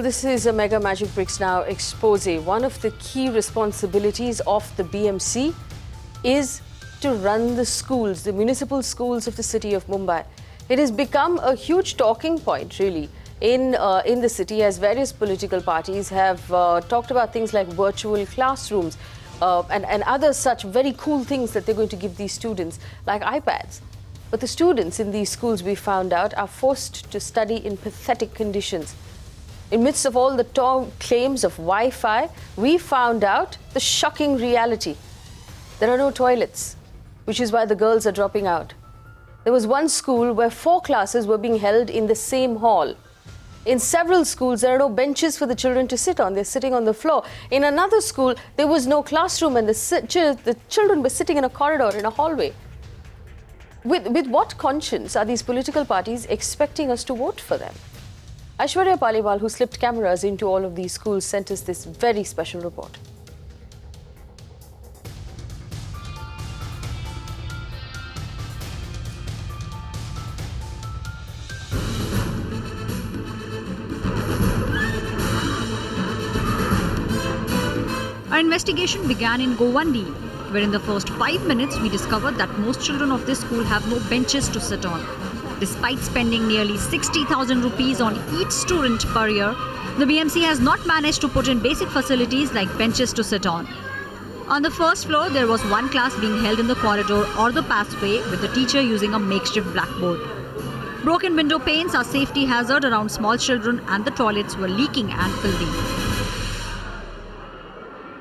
this is a Mega Magicbricks Now expose. One of the key responsibilities of the BMC is to run the schools, the municipal schools of the city of Mumbai. It has become a huge talking point, really, in the city, as various political parties have talked about things like virtual classrooms and other such very cool things that they're going to give these students, like iPads. But the students in these schools, we found out, are forced to study in pathetic conditions. In midst of all the claims of Wi-Fi, we found out the shocking reality. There are no toilets, which is why the girls are dropping out. There was one school where 4 classes were being held in the same hall. In several schools, there are no benches for the children to sit on. They're sitting on the floor. In another school, there was no classroom and the children were sitting in a corridor, in a hallway. With what conscience are these political parties expecting us to vote for them? Aishwarya Paliwal, who slipped cameras into all of these schools, sent us this very special report. Our investigation began in Govandi, where in the first 5 minutes we discovered that most children of this school have no benches to sit on. Despite spending nearly 60,000 rupees on each student per year, the BMC has not managed to put in basic facilities like benches to sit on. On the first floor, there was one class being held in the corridor or the pathway with the teacher using a makeshift blackboard. Broken window panes are a safety hazard around small children and the toilets were leaking and filthy.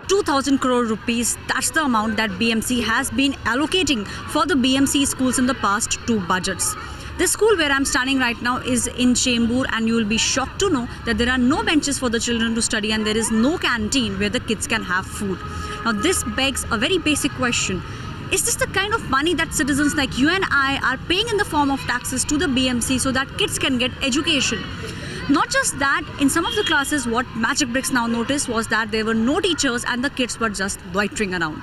2,000 crore rupees, that's the amount that BMC has been allocating for the BMC schools in the past 2 budgets. The school where I'm standing right now is in Chembur, and you will be shocked to know that there are no benches for the children to study and there is no canteen where the kids can have food. Now this begs a very basic question. Is this the kind of money that citizens like you and I are paying in the form of taxes to the BMC so that kids can get education? Not just that, in some of the classes what Magicbricks Now noticed was that there were no teachers and the kids were just loitering around.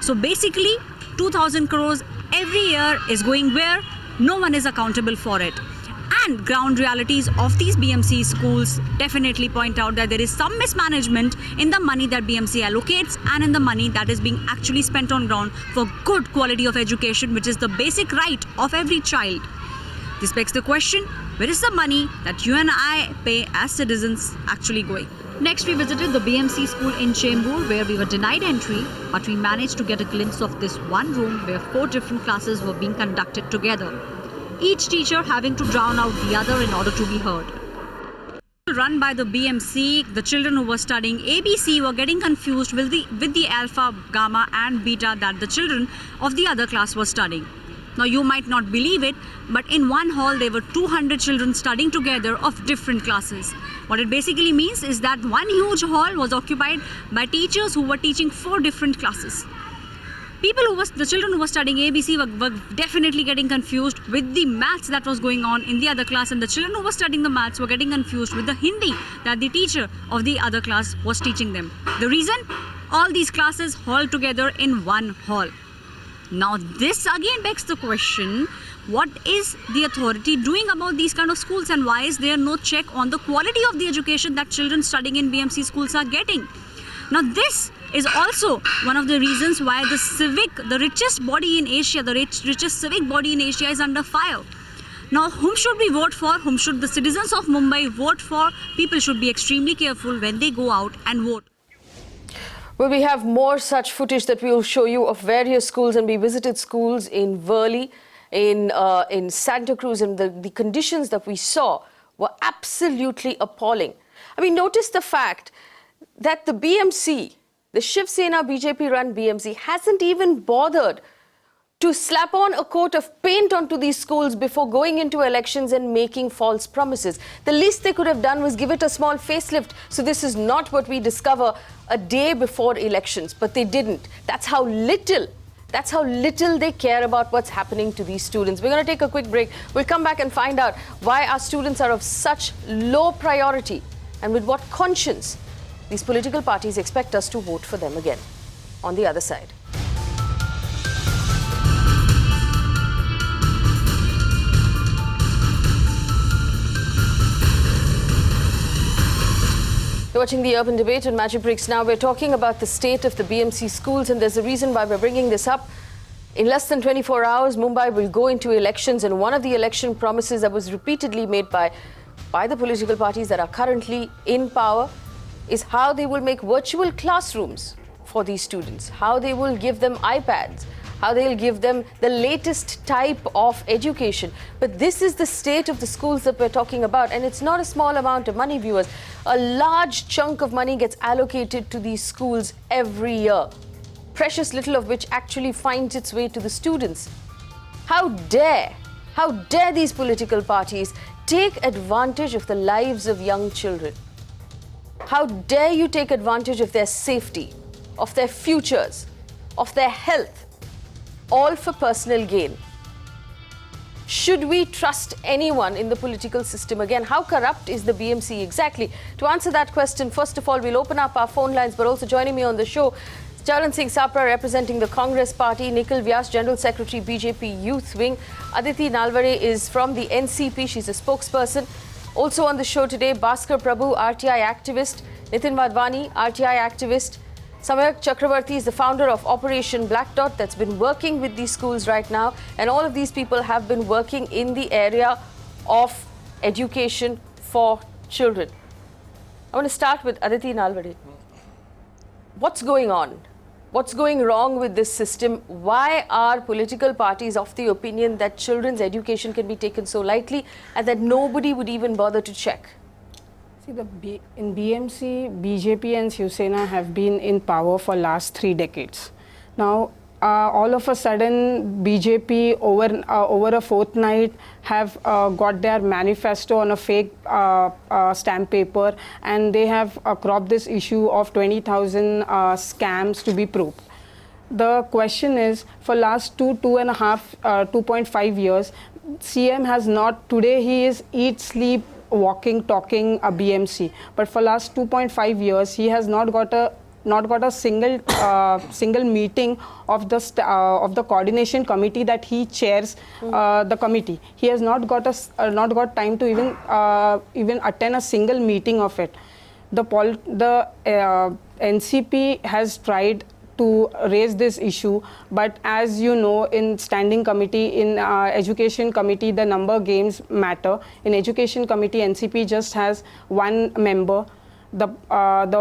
So basically 2,000 crores every year is going where? No one is accountable for it. And ground realities of these BMC schools definitely point out that there is some mismanagement in the money that BMC allocates and in the money that is being actually spent on ground for good quality of education, which is the basic right of every child. This begs the question, where is the money that you and I pay as citizens actually going? Next, we visited the BMC school in Chembur, where we were denied entry, but we managed to get a glimpse of this one room where 4 different classes were being conducted together, each teacher having to drown out the other in order to be heard. Run by the BMC, the children who were studying ABC were getting confused with the alpha, gamma and beta that the children of the other class were studying. Now you might not believe it, but in one hall there were 200 children studying together of different classes. What it basically means is that one huge hall was occupied by teachers who were teaching 4 different classes. The children who were studying ABC were definitely getting confused with the maths that was going on in the other class, and the children who were studying the maths were getting confused with the Hindi that the teacher of the other class was teaching them. The reason? All these classes hauled together in one hall. Now this again begs the question, what is the authority doing about these kind of schools, and why is there no check on the quality of the education that children studying in BMC schools are getting? Now this is also one of the reasons why the civic, the richest body in Asia, the richest civic body in Asia is under fire. Now whom should we vote for? Whom should the citizens of Mumbai vote for? People should be extremely careful when they go out and vote. Well, we have more such footage that we will show you of various schools, and we visited schools in Worli, in Santa Cruz, and the conditions that we saw were absolutely appalling. I mean, notice the fact that the BMC, the Shiv Sena BJP-run BMC, hasn't even bothered to slap on a coat of paint onto these schools before going into elections and making false promises. The least they could have done was give it a small facelift. So this is not what we discover a day before elections, but they didn't. That's how little they care about what's happening to these students. We're going to take a quick break. We'll come back and find out why our students are of such low priority and with what conscience these political parties expect us to vote for them again. On the other side. You're watching the Urban Debate on Magicbricks Now. We're talking about the state of the BMC schools, and there's a reason why we're bringing this up. In less than 24 hours, Mumbai will go into elections, and one of the election promises that was repeatedly made by the political parties that are currently in power is how they will make virtual classrooms for these students, how they will give them iPads, how they'll give them the latest type of education. But this is the state of the schools that we're talking about, and it's not a small amount of money, viewers. A large chunk of money gets allocated to these schools every year, precious little of which actually finds its way to the students. How dare these political parties take advantage of the lives of young children? How dare you take advantage of their safety, of their futures, of their health, all for personal gain? Should we trust anyone in the political system again? How corrupt is the BMC exactly? To answer that question, first of all, we'll open up our phone lines, but also joining me on the show, Charan Singh Sapra, representing the Congress Party, Nikhil Vyas, General Secretary, BJP Youth Wing. Aditi Nalawde is from the NCP, she's a spokesperson. Also on the show today, Bhaskar Prabhu, RTI Activist, Nitin Wadhwani, RTI Activist. Samyak Chakrabarthy is the founder of Operation Blackdot that's been working with these schools right now, and all of these people have been working in the area of education for children. I want to start with Aditi Nalawde. What's going on? What's going wrong with this system? Why are political parties of the opinion that children's education can be taken so lightly and that nobody would even bother to check? See, in BMC, BJP and Shiv Sena have been in power for last 3 decades. Now, all of a sudden, BJP over a fortnight have got their manifesto on a fake stamp paper, and they have cropped this issue of 20,000 scams to be proved. The question is, for last 2.5 years, CM has not, today he is eat, sleep, walking, talking a BMC, but for last 2.5 years, he has not got a single meeting of the coordination committee that he chairs. The committee, he has not got time to even attend a single meeting of it. The NCP has tried to raise this issue, but as you know, in standing committee, in education committee, the number games matter. In education committee, NCP just has 1 member. The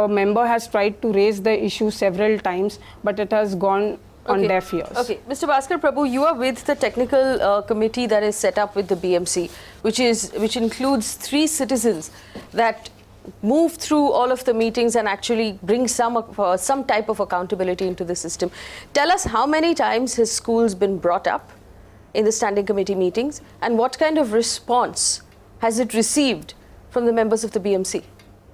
member has tried to raise the issue several times, but it has gone on deaf ears. Okay, Mr. Bhaskar Prabhu, you are with the technical committee that is set up with the BMC, which includes 3 citizens that move through all of the meetings and actually bring some type of accountability into the system. Tell us, how many times has schools been brought up in the standing committee meetings, and what kind of response has it received from the members of the BMC?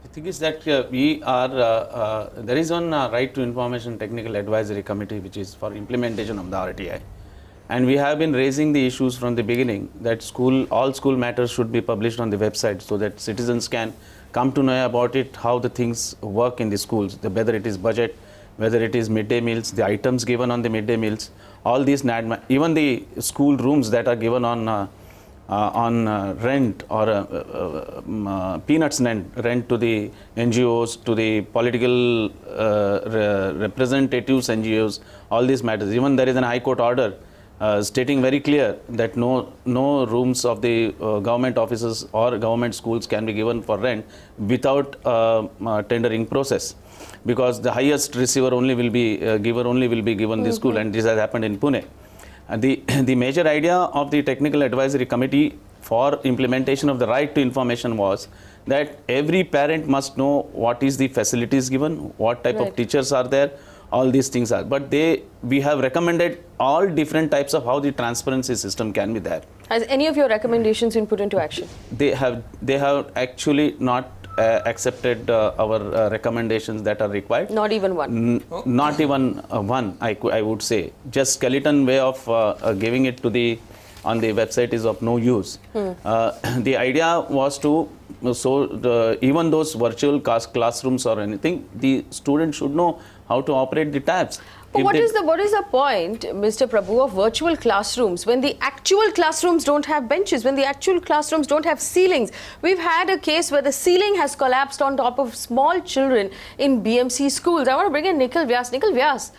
The thing is that there is one Right to Information Technical Advisory Committee which is for implementation of the RTI, and we have been raising the issues from the beginning that all school matters should be published on the website so that citizens can come to know about it, how the things work in the schools, whether it is budget, whether it is midday meals, the items given on the midday meals, all these, even the school rooms that are given on rent or peanuts rent to the NGOs, to the political representatives NGOs, all these matters. Even there is an High Court order stating very clear that no rooms of the government offices or government schools can be given for rent without tendering process, because the highest receiver only will be given the school, and this has happened in Pune. The major idea of the technical advisory committee for implementation of the right to information was that every parent must know what is the facilities given, what type of teachers are there, all these things are. But we have recommended all different types of how the transparency system can be there. Has any of your recommendations been put into action? They have actually not accepted our recommendations that are required. Not even one? Not even one, I would say. Just skeleton way of giving it to on the website is of no use. The idea was to, even those virtual classrooms or anything, the student should know how to operate the taps. But what is the point, Mr. Prabhu, of virtual classrooms when the actual classrooms don't have benches, when the actual classrooms don't have ceilings? We've had a case where the ceiling has collapsed on top of small children in BMC schools. I want to bring in Nikhil Vyas. Nikhil Vyas,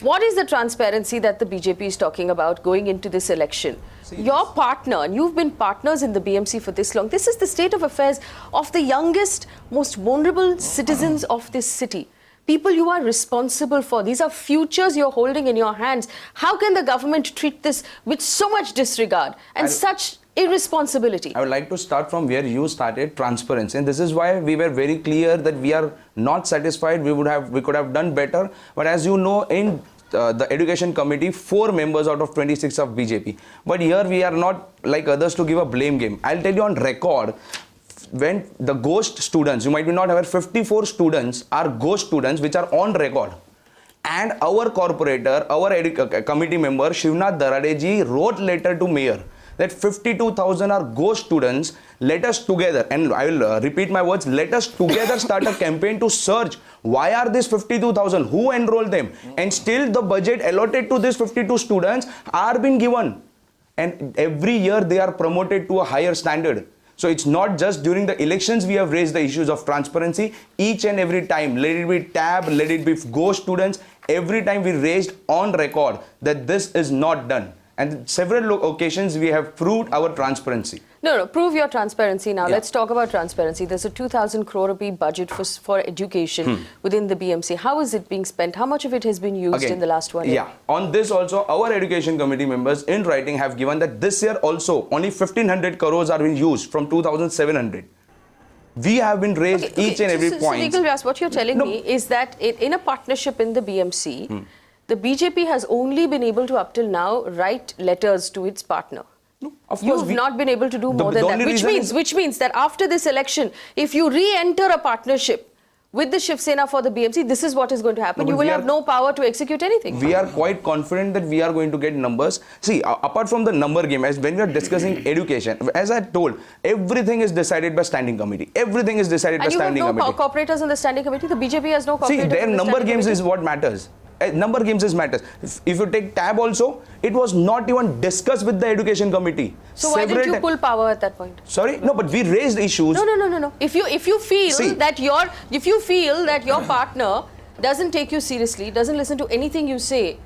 what is the transparency that the BJP is talking about going into this election? Your partner, and you've been partners in the BMC for this long, this is the state of affairs of the youngest, most vulnerable citizens of this city. People you are responsible for. These are futures you're holding in your hands. How can the government treat this with so much disregard and such irresponsibility? I would like to start from where you started, transparency. And this is why we were very clear that we are not satisfied. We could have done better. But as you know, in the education committee, 4 members out of 26 of BJP. But here we are not like others to give a blame game. I'll tell you on record, when the ghost students, you might be not aware, 54 students are ghost students which are on record. And our corporator, our committee member, Shivnath Daradeji wrote letter to mayor that 52,000 are ghost students. Let us together, and I will repeat my words, let us together start a campaign to search why are these 52,000, who enrolled them, and still the budget allotted to these 52 students are being given. And every year they are promoted to a higher standard. So it's not just during the elections we have raised the issues of transparency. Each and every time, let it be TAB, let it be ghost students, every time we raised on record that this is not done. And several occasions we have proved our transparency. No, prove your transparency now. Yeah. Let's talk about transparency. There's a 2,000 crore rupee budget for education within the BMC. How is it being spent? How much of it has been used in the last 1 year? Yeah, on this also, our education committee members in writing have given that this year also only 1,500 crores are being used from 2,700. We have been raised each and every point. So Nikhil Vyas, what you're telling me is that in a partnership in the BMC, the BJP has only been able to up till now write letters to its partner. No, of course You've not been able to do more than that, which means that after this election, if you re-enter a partnership with the Shiv Sena for the BMC, this is what is going to happen. You will have no power to execute anything. We are quite confident that we are going to get numbers. See, apart from the number game, as when we are discussing education, as I told, everything is decided by standing committee. Everything is decided by standing committee. And you have no cooperators on the standing committee? The BJP has no cooperators. See, their number games is what matters. Number games is matters. If you take TAB also, it was not even discussed with the education committee. So why did you pull power at that point? Sorry, no, but we raised issues. No. If you feel that your partner doesn't take you seriously, doesn't listen to anything you say,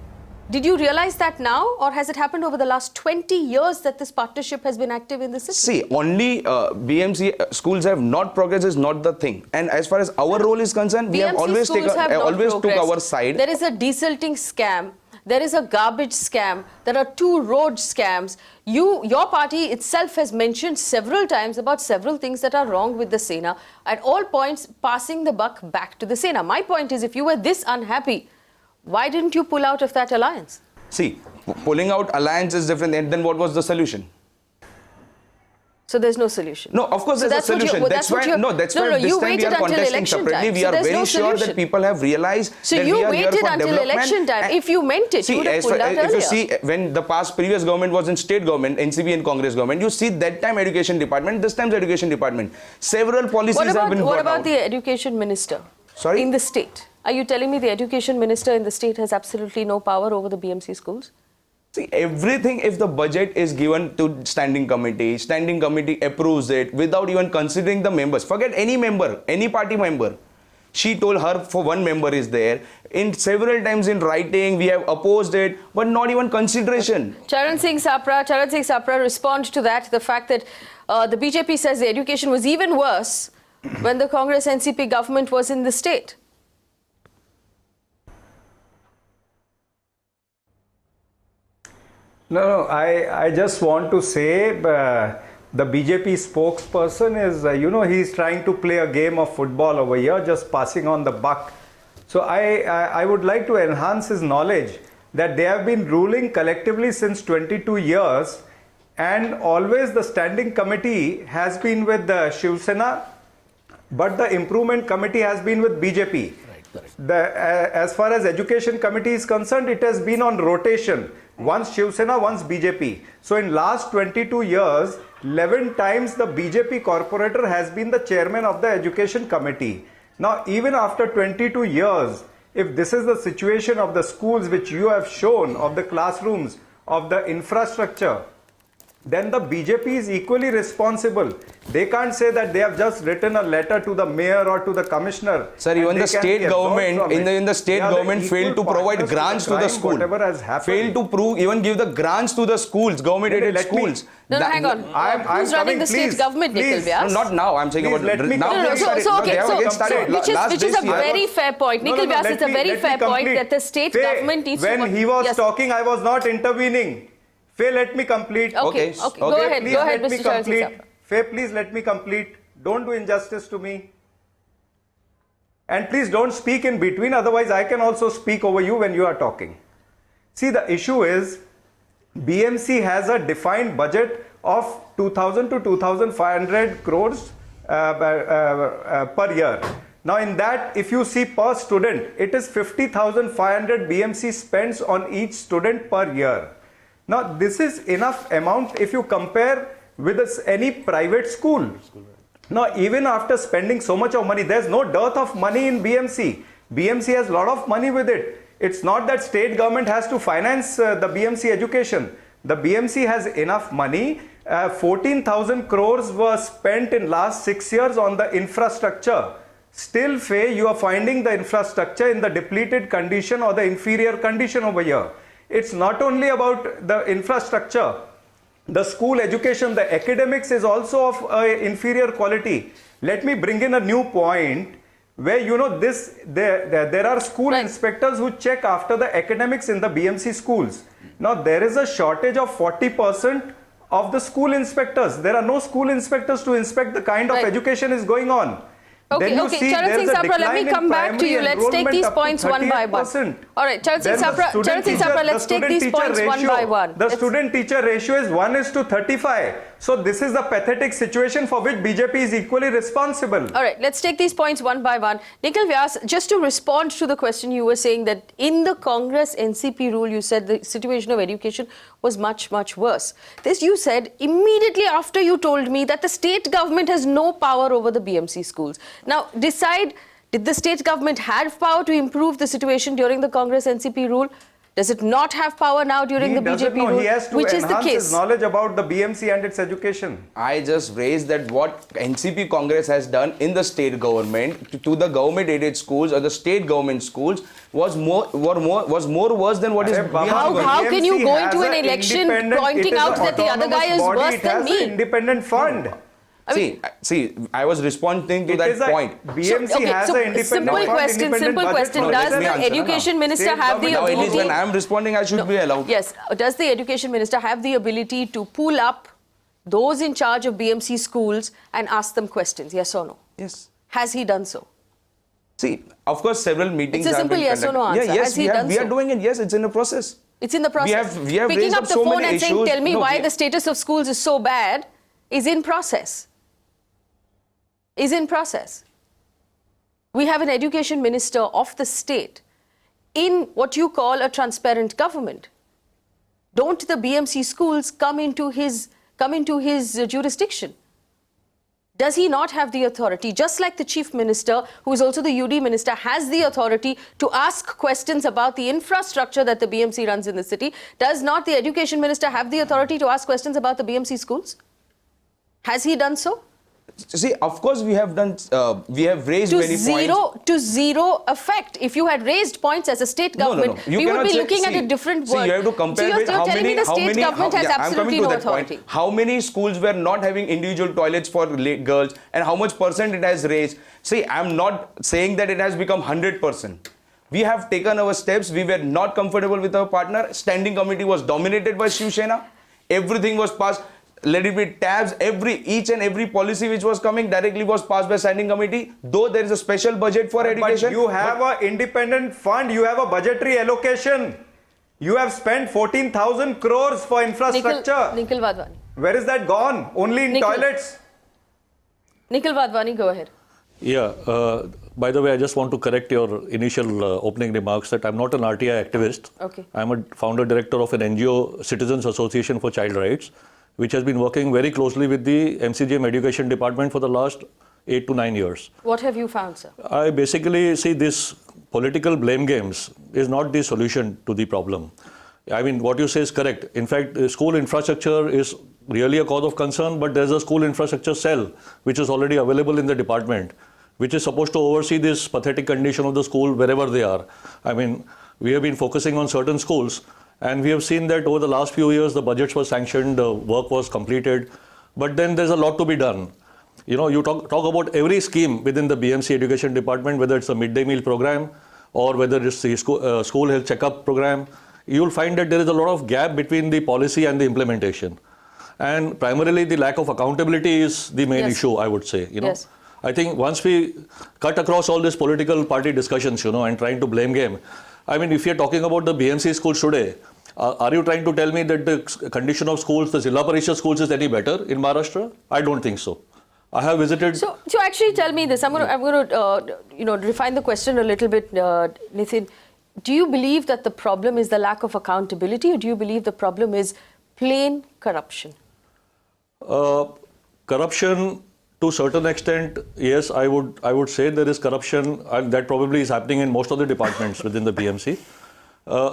did you realize that now, or has it happened over the last 20 years that this partnership has been active in the city? See, only BMC schools have not progressed is not the thing. And as far as our role is concerned, we have always took our side. There is a desilting scam. There is a garbage scam. There are 2 road scams. Your party itself has mentioned several times about several things that are wrong with the Sena. At all points, passing the buck back to the Sena. My point is, if you were this unhappy, why didn't you pull out of that alliance? See, pulling out alliance is different. And then what was the solution? So there's no solution. No, of course there's a solution. That's why this time we are contesting separately. We are very sure that people have realized that we are here for development. So you waited until election time. If you meant it, you would have pulled out earlier. If you see, when the previous government was in state government, NCP and Congress government, you see that time education department, this time's education department. Several policies have been brought out. What about the education minister? Sorry? In the state? Are you telling me the education minister in the state has absolutely no power over the BMC schools? See, everything, if the budget is given to standing committee approves it without even considering the members. Forget any member, any party member. She told her for 1 member is there. In several times in writing, we have opposed it, but not even consideration. Charan Singh Sapra, respond to that. The fact that the BJP says the education was even worse when the Congress NCP government was in the state. No, I just want to say the BJP spokesperson is, he's trying to play a game of football over here, just passing on the buck. So I would like to enhance his knowledge that they have been ruling collectively since 22 years and always the standing committee has been with the Shiv Sena, but the improvement committee has been with BJP. As far as education committee is concerned, it has been on rotation. Once Shiv Sena, once BJP. So in last 22 years, 11 times the BJP corporator has been the chairman of the education committee. Now, even after 22 years, If this is the situation of the schools which you have shown, of the classrooms, of the infrastructure, then the BJP is equally responsible. They can't say that they have just written a letter to the mayor or to the commissioner. Sir, even the state government, in the state government failed to provide grants to the school. Whatever has happened. Failed to even give the grants to the schools, government-aided schools. No, hang on. Who's running the state government, Nikhil Vyas? No, not now. I'm saying about now. Which is a very fair point. Nikhil Vyas, it's a very fair point that the state government needs to... When he was talking, I was not intervening. Faye, let me complete. Okay. Go ahead, Mr. Charan Singh Sapra. Faye, please let me complete. Don't do injustice to me. And please don't speak in between, otherwise I can also speak over you when you are talking. See, the issue is, BMC has a defined budget of 2,000 to 2,500 crores per year. Now in that, if you see per student, it is 50,500 BMC spends on each student per year. Now this is enough amount if you compare with any private school. Now even after spending so much of money, there's no dearth of money in BMC. BMC has a lot of money with it. It's not that state government has to finance the BMC education. The BMC has enough money. 14,000 crores were spent in last 6 years on the infrastructure. Still, Faye, you are finding the infrastructure in the depleted condition or the inferior condition over here. It's not only about the infrastructure, the school education, the academics is also of inferior quality. Let me bring in a new point where, you know, there are school inspectors who check after the academics in the BMC schools. Now there is a shortage of 40% of the school inspectors. There are no school inspectors to inspect the kind of education is going on. Okay, Charan Singh Sapra, let me come back to you. Let's take these points one by one. All right, Charan Singh Sapra, let's take these points one by one. The student-teacher ratio is 1:35. So this is the pathetic situation for which BJP is equally responsible. All right, let's take these points one by one. Nikhil Vyas, just to respond to the question, you were saying that in the Congress NCP rule, you said the situation of education was much, much worse. This you said immediately after you told me that the state government has no power over the BMC schools. Now, decide, did the state government have power to improve the situation during the Congress NCP rule? Does it not have power now during the BJP rule? He has to enhance his knowledge about the BMC and its education. I just raised that what NCP Congress has done in the state government to the government-aided schools or the state government schools was more worse than what is. How can you go into an election pointing out that the other guy is worse than me? It has an independent fund. See, I was responding to that point. BMC has an independent fund. Simple question. Does the education minister have the ability? When I am responding, I should be allowed. Yes. Does the education minister have the ability to pull up those in charge of BMC schools and ask them questions? Yes or no? Yes. Has he done so? See, of course, several meetings. It's a simple yes or no answer. Yes, we are doing it. Yes, it's in the process. It's in the process. We have picking up the phone and saying, "Tell me why the status of schools is so bad," is in process. Is in process. We have an education minister of the state in what you call a transparent government. Don't the BMC schools come into his jurisdiction? Does he not have the authority, just like the chief minister, who is also the UD minister, has the authority to ask questions about the infrastructure that the BMC runs in the city? Does not the education minister have the authority to ask questions about the BMC schools? Has he done so? See, of course we have done, we have raised many points. To zero effect. If you had raised points as a state government, we would be looking at a different world. See, you have to compare with how many, absolutely no authority. How many schools were not having individual toilets for girls and how much percent it has raised. See, I'm not saying that it has become 100%. We have taken our steps. We were not comfortable with our partner. Standing committee was dominated by Shiv Sena. Everything was passed. Let it be tabs, each and every policy which was coming directly was passed by standing committee, though there is a special budget for education. But you have an independent fund, you have a budgetary allocation. You have spent 14,000 crores for infrastructure. Nikhil Wadhwani. Where is that gone? Only in toilets? Nikhil Wadhwani, go ahead. Yeah, by the way, I just want to correct your initial opening remarks that I'm not an RTI activist. Okay. I'm a founder director of an NGO, Citizens Association for Child Rights, which has been working very closely with the MCGM Education Department for the last 8 to 9 years. What have you found, sir? I basically see this political blame games is not the solution to the problem. I mean, what you say is correct. In fact, school infrastructure is really a cause of concern, but there's a school infrastructure cell which is already available in the department, which is supposed to oversee this pathetic condition of the school wherever they are. I mean, we have been focusing on certain schools, and we have seen that over the last few years, the budgets were sanctioned, the work was completed, but then there's a lot to be done. You know, you talk about every scheme within the BMC education department, whether it's a midday meal program or whether it's the school health checkup program, you'll find that there is a lot of gap between the policy and the implementation. And primarily the lack of accountability is the main issue, I would say. You know, I think once we cut across all these political party discussions, you know, and trying to blame game, I mean, if you're talking about the BMC schools today, are you trying to tell me that the condition of schools, the Zilla Parishad schools is any better in Maharashtra? I don't think so. I have visited. So actually tell me this. I'm going to refine the question a little bit, Nitin. Do you believe that the problem is the lack of accountability, or do you believe the problem is plain corruption? Corruption to a certain extent, yes, I would say there is corruption, and that probably is happening in most of the departments within the BMC.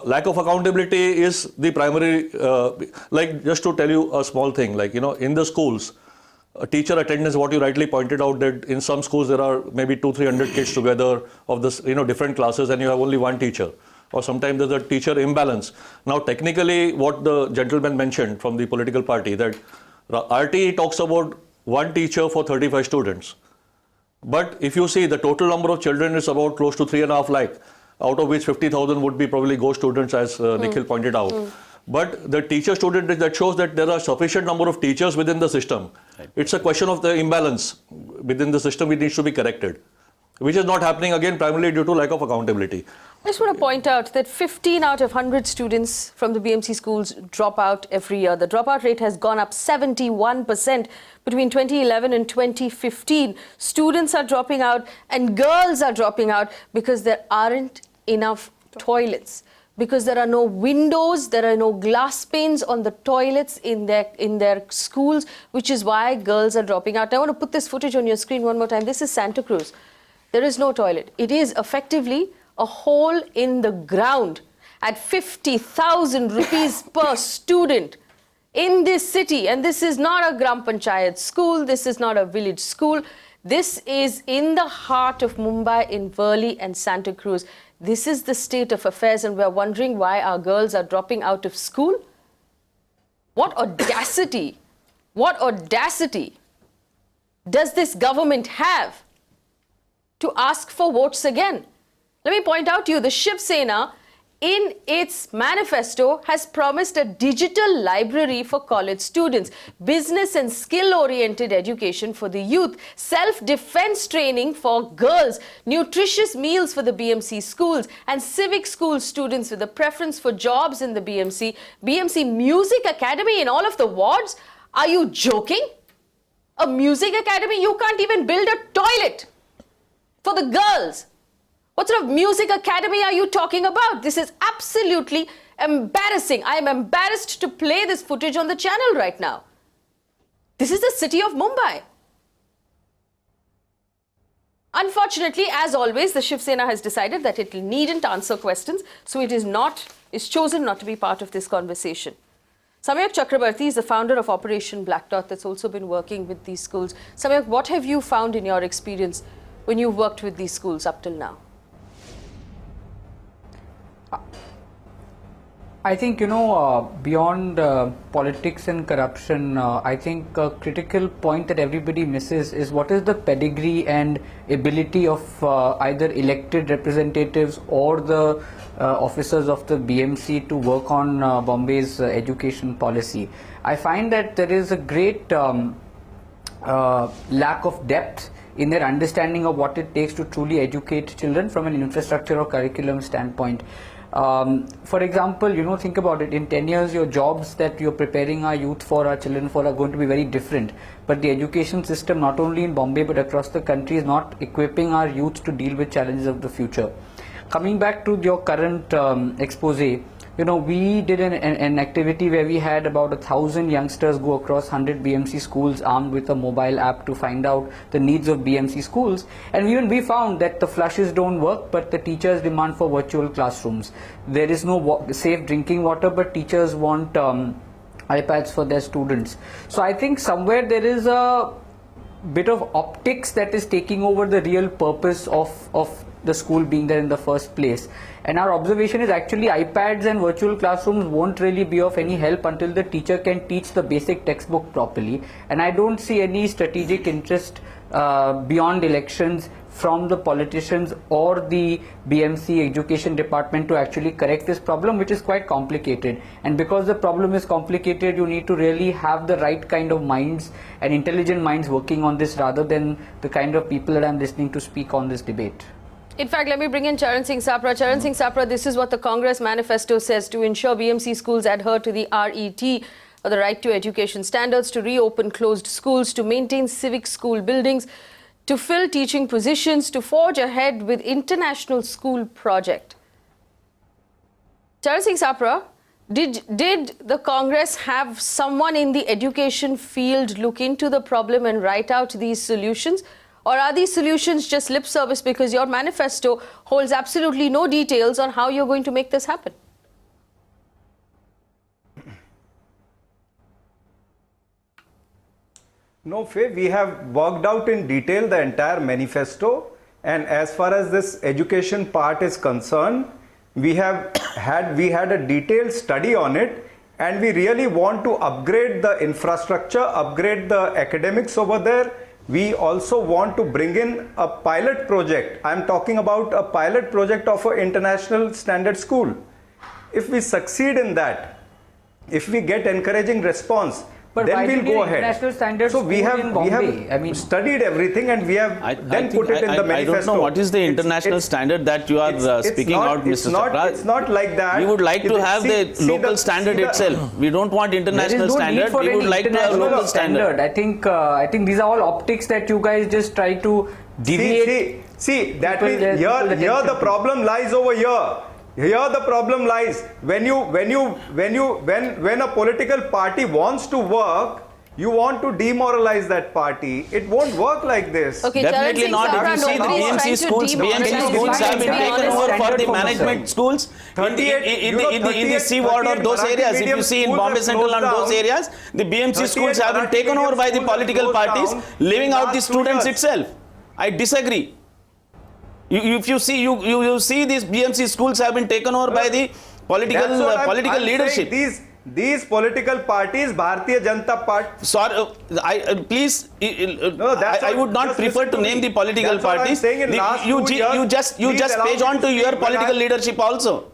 Lack of accountability is the primary, like just to tell you a small thing, like, you know, in the schools, teacher attendance, what you rightly pointed out, that in some schools there are maybe 200-300 kids together of this, you know, different classes, and you have only one teacher, or sometimes there's a teacher imbalance. Now, technically, what the gentleman mentioned from the political party, that RTE talks about one teacher for 35 students. But if you see the total number of children is about close to 3.5 lakh, out of which 50,000 would be probably ghost students, as Nikhil pointed out. But the teacher student, that shows that there are sufficient number of teachers within the system. It's a question of the imbalance within the system which needs to be corrected, which is not happening, again, primarily due to lack of accountability. I just want to point out that 15 out of 100 students from the BMC schools drop out every year. The dropout rate has gone up 71% between 2011 and 2015. Students are dropping out and girls are dropping out because there aren't enough toilets, because there are no windows, there are no glass panes on the toilets in their schools, which is why girls are dropping out. I want to put this footage on your screen one more time. This is Santa Cruz. There is no toilet. It is effectively a hole in the ground at 50,000 rupees per student in this city. And this is not a Gram Panchayat school. This is not a village school. This is in the heart of Mumbai, in Worli and Santa Cruz. This is the state of affairs, and we're wondering why our girls are dropping out of school? What audacity does this government have to ask for votes again? Let me point out to you, the Shiv Sena, in its manifesto, has promised a digital library for college students, business and skill-oriented education for the youth, self-defense training for girls, nutritious meals for the BMC schools, and civic school students with a preference for jobs in the BMC, BMC Music Academy in all of the wards. Are you joking? A music academy? You can't even build a toilet for the girls. What sort of music academy are you talking about? This is absolutely embarrassing. I am embarrassed to play this footage on the channel right now. This is the city of Mumbai. Unfortunately, as always, the Shiv Sena has decided that it needn't answer questions, so it's chosen not to be part of this conversation. Samyak Chakrabarthy is the founder of Operation Blackdot that's also been working with these schools. Samyak, what have you found in your experience when you've worked with these schools up till now? I think, beyond politics and corruption, I think a critical point that everybody misses is what is the pedigree and ability of either elected representatives or the officers of the BMC to work on Bombay's education policy. I find that there is a great lack of depth in their understanding of what it takes to truly educate children from an infrastructure or curriculum standpoint. For example, think about it. In 10 years, your jobs that you're preparing our youth for, our children for, are going to be very different. But the education system, not only in Bombay but across the country, is not equipping our youth to deal with challenges of the future. Coming back to your current expose, we did an activity where we had about 1,000 youngsters go across 100 BMC schools armed with a mobile app to find out the needs of BMC schools. And even we found that the flushes don't work, but the teachers demand for virtual classrooms. There is no safe drinking water, but teachers want iPads for their students. So I think somewhere there is a bit of optics that is taking over the real purpose of the school being there in the first place. And our observation is actually iPads and virtual classrooms won't really be of any help until the teacher can teach the basic textbook properly. And I don't see any strategic interest beyond elections from the politicians or the BMC education department to actually correct this problem, which is quite complicated. And because the problem is complicated, you need to really have the right kind of minds and intelligent minds working on this rather than the kind of people that I'm listening to speak on this debate. In fact, let me bring in Charan Singh Sapra. Charan Singh Sapra, this is what the Congress manifesto says: to ensure BMC schools adhere to the RET, or the Right to Education standards, to reopen closed schools, to maintain civic school buildings, to fill teaching positions, to forge ahead with international school project. Charan Singh Sapra, did the Congress have someone in the education field look into the problem and write out these solutions? Or are these solutions just lip service because your manifesto holds absolutely no details on how you're going to make this happen? No, Faye, we have worked out in detail the entire manifesto, and as far as this education part is concerned, we had a detailed study on it, and we really want to upgrade the infrastructure, upgrade the academics over there. We also want to bring in a pilot project. I'm talking about a pilot project of an international standard school. If we succeed in that, if we get encouraging response, but then we'll go ahead. So we have studied everything, and we have put it in the manifesto. I don't know what is the international standard that you are speaking out, Mr. Sapra. It's not like that. We would like to have the local standard itself. We don't want international standard. We would like to have local standard. I think these are all optics that you guys just try to deviate. See that means here the problem lies over here. Here the problem lies when a political party wants to work, you want to demoralize that party. It won't work like this. Okay, definitely not. If you see the BMC schools have been taken over for the management schools in the C ward or those areas. If you see in Bombay Central and those areas, the BMC schools have been taken over by the political parties, leaving out the students itself. I disagree. If you see, you see these BMC schools have been taken over by the political leadership. These political parties, Bharatiya Janata Party. Sorry, please. I would not prefer to name the political parties. You just page on to your political leadership also.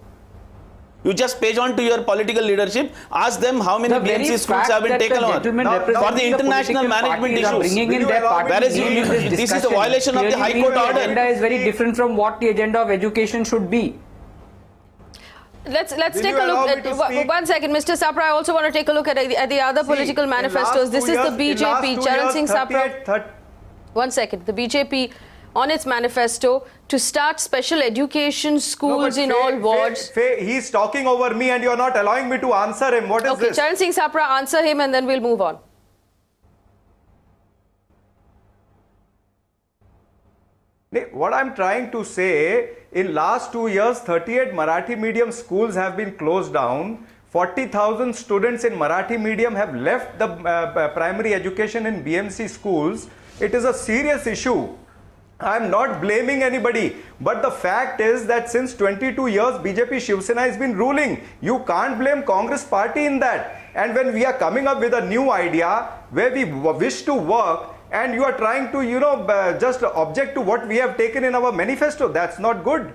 You just page on to your political leadership. Ask them how many BMC schools have been taken over for the international management issues. Whereas this is a violation of the High Court order. The agenda is very different from what the agenda of education should be. Let's take a look at 1 second, Mr. Sapra. I also want to take a look at the other political manifestos. This is the BJP. Charan Singh Sapra. 1 second. The BJP on its manifesto to start special education schools in all wards. He's talking over me and you're not allowing me to answer him. What is this? Okay, Charan Singh Sapra, answer him and then we'll move on. What I'm trying to say, in last 2 years, 38 Marathi medium schools have been closed down. 40,000 students in Marathi medium have left the primary education in BMC schools. It is a serious issue. I'm not blaming anybody, but the fact is that since 22 years BJP Shiv Sena has been ruling. You can't blame Congress party in that. And when we are coming up with a new idea where we wish to work, and you are trying to just object to what we have taken in our manifesto, that's not good.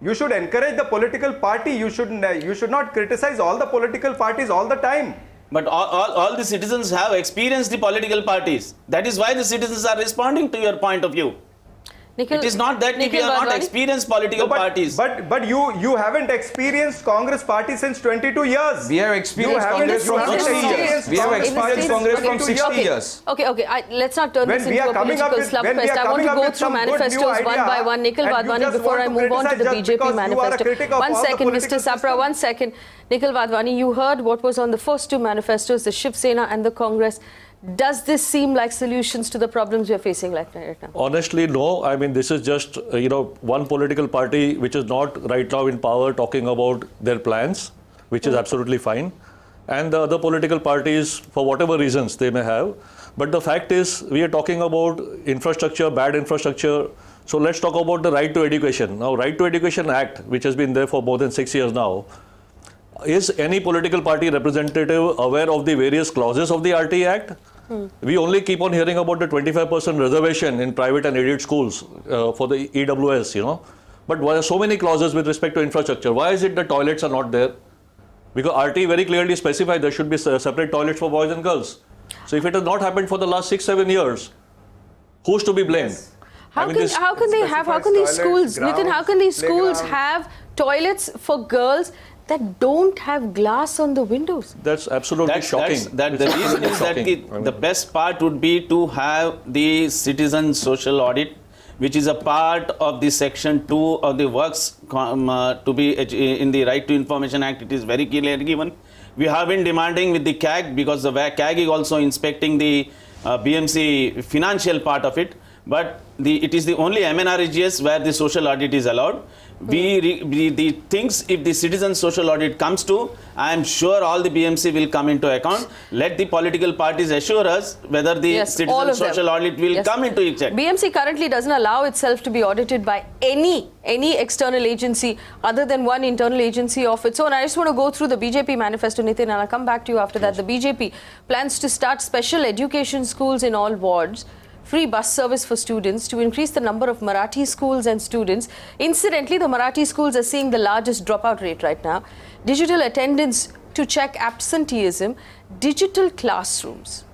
You should encourage the political party. You should not criticize all the political parties all the time. But all the citizens have experienced the political parties. That is why the citizens are responding to your point of view. Nikhil, It is not that we Nikhil are not Wadhwani? experienced political parties. But you haven't experienced Congress party since 22 years. We have experienced Congress from 60 years. We have experienced Congress from 60 years. Okay. Let's not turn When this we into are a coming up political with- when we slugfest. are I want to coming up go with through some good new manifestos one idea, by one. Nikhil and you Wadhwani, just before want I to move on to the criticize just BJP because you are a manifesto. critic of 1 all the second, Mr. political Sapra, system. 1 second. Nikhil Wadhwani, you heard what was on the first two manifestos, the Shiv Sena and the Congress. Does this seem like solutions to the problems we are facing right now? Honestly, no. I mean, this is just, one political party which is not right now in power talking about their plans, which is absolutely fine. And the other political parties, for whatever reasons they may have. But the fact is, we are talking about infrastructure, bad infrastructure. So let's talk about the Right to Education. Now, Right to Education Act, which has been there for more than 6 years now, is any political party representative aware of the various clauses of the RTI Act? We only keep on hearing about the 25% reservation in private and aided schools for the EWS, But why are so many clauses with respect to infrastructure? Why is it the toilets are not there? Because RTI very clearly specified there should be separate toilets for boys and girls. So if it has not happened for the last 6-7 years, who's to be blamed? Yes. How can these schools, Nitin, how can these schools have toilets for girls that don't have glass on the windows? That's absolutely shocking. The reason is that the best part would be to have the citizen social audit, which is a part of the section 2 of the works to be in the Right to Information Act. It is very clearly given. We have been demanding with the CAG, because the CAG is also inspecting the BMC financial part of it. But it is the only MNREGS where the social audit is allowed. The things, if the citizen social audit comes to, I am sure all the BMC will come into account. Let the political parties assure us whether the citizen social audit will come into effect. BMC currently doesn't allow itself to be audited by any external agency other than one internal agency of its own. I just want to go through the BJP manifesto, Nitin, and I'll come back to you after that. The BJP plans to start special education schools in all wards, free bus service for students, to increase the number of Marathi schools and students. Incidentally, the Marathi schools are seeing the largest dropout rate right now. Digital attendance to check absenteeism, digital classrooms.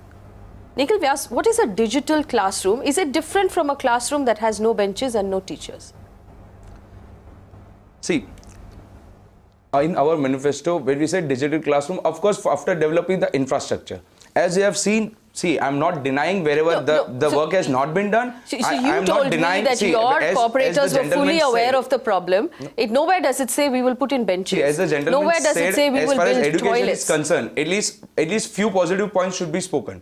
Nikhil Vyas, what is a digital classroom? Is it different from a classroom that has no benches and no teachers? See, in our manifesto, when we said digital classroom, of course, after developing the infrastructure, as you have seen, see, I'm not denying wherever the work has not been done. So you told me that your cooperators were fully aware of the problem. Nowhere does it say we will put in benches. See, as the gentleman nowhere does it say we will build toilets. As far as education is concerned, at least few positive points should be spoken.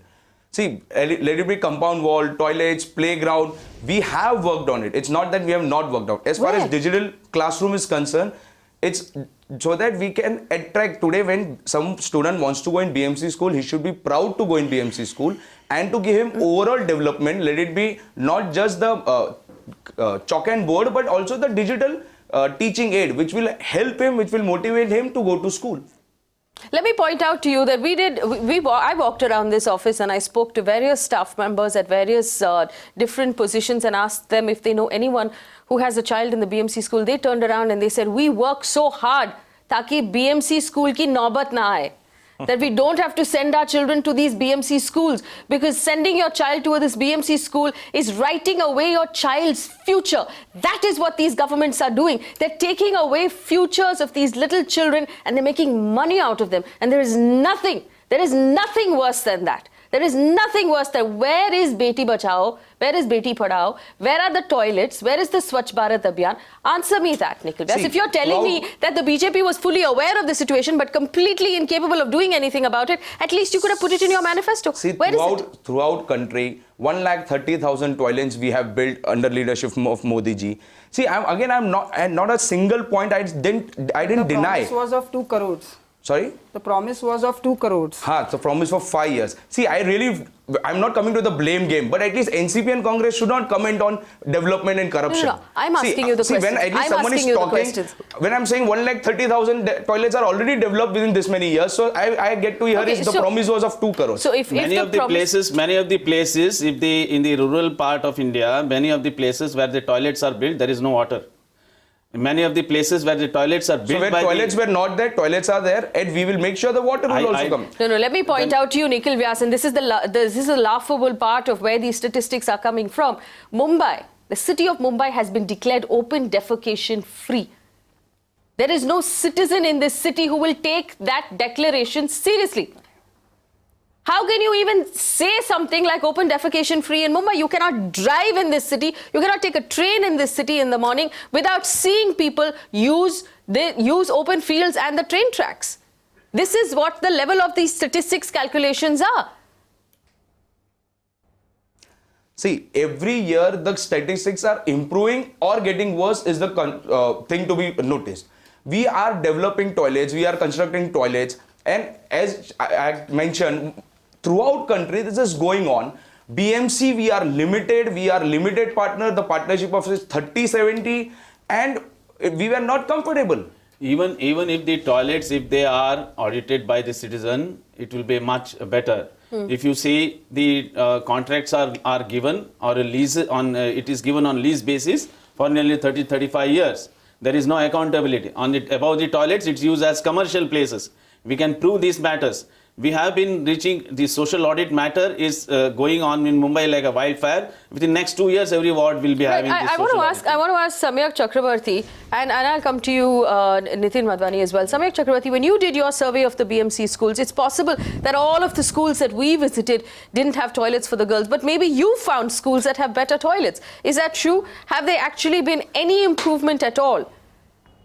See, let it be compound wall, toilets, playground. We have worked on it. It's not that we have not worked out. As far as digital classroom is concerned, it's so that we can attract. Today, when some student wants to go in BMC school, he should be proud to go in BMC school, and to give him overall development. Let it be not just the chalk and board, but also the digital teaching aid, which will help him, which will motivate him to go to school. Let me point out to you that I walked around this office and I spoke to various staff members at various different positions and asked them if they know anyone who has a child in the BMC school. They turned around and they said, we work so hard taki BMC school ki naubat na aaye. That we don't have to send our children to these BMC schools, because sending your child to this BMC school is writing away your child's future. That is what these governments are doing. They're taking away futures of these little children and they're making money out of them. And there is nothing worse than that. There is nothing worse than, where is Beti Bachao? Where is Beti Padhao? Where are the toilets? Where is the Swachh Bharat Abhiyan? Answer me that, Nikhil Vyas. If you're telling me that the BJP was fully aware of the situation but completely incapable of doing anything about it, at least you could have put it in your manifesto. See, where is it? Throughout country, 130,000 toilets we have built under leadership of Modi ji. See, I'm not a single point I didn't deny. The promise was of 2 crores. Sorry? The promise was of 2 crores. The promise for 5 years. See, I'm not coming to the blame game, but at least NCP and Congress should not comment on development and corruption. No. I'm asking you the question. When at least someone is talking, when I'm saying 130,000 toilets are already developed within this many years, so I get to hear the promise was of 2 crores. So many of the places, in the rural part of India, many of the places where the toilets are built, there is no water. Many of the places where the toilets are built, so where toilets were not there, toilets are there, and we will make sure the water will also come. No, let me point out to you, Nikhil Vyas, and this is the laughable part of where these statistics are coming from. Mumbai, The city of Mumbai has been declared open defecation free. There is no citizen in this city who will take that declaration seriously. How can you even say something like open defecation free in Mumbai? You cannot drive in this city. You cannot take a train in this city in the morning without seeing people use open fields and the train tracks. This is what the level of these statistics calculations are. See, every year the statistics are improving or getting worse is the thing to be noticed. We are developing toilets, we are constructing toilets, and as I mentioned, throughout country this is going on. BMC, we are limited partner, the partnership of 30-70, and we were not comfortable. Even if the toilets, if they are audited by the citizen, it will be much better. If you see the contracts are given or a lease on it is given on lease basis for nearly 30-35 years. There is no accountability. Above the toilets, it's used as commercial places. We can prove these matters. We have been reaching the social audit matter is going on in Mumbai like a wildfire. Within next 2 years, every ward will be having this social audit. I want to ask Samyak Chakrabarthy, and I'll come to you, Nitin Wadhwani as well. Samyak Chakrabarthy, when you did your survey of the BMC schools, it's possible that all of the schools that we visited didn't have toilets for the girls, but maybe you found schools that have better toilets. Is that true? Have there actually been any improvement at all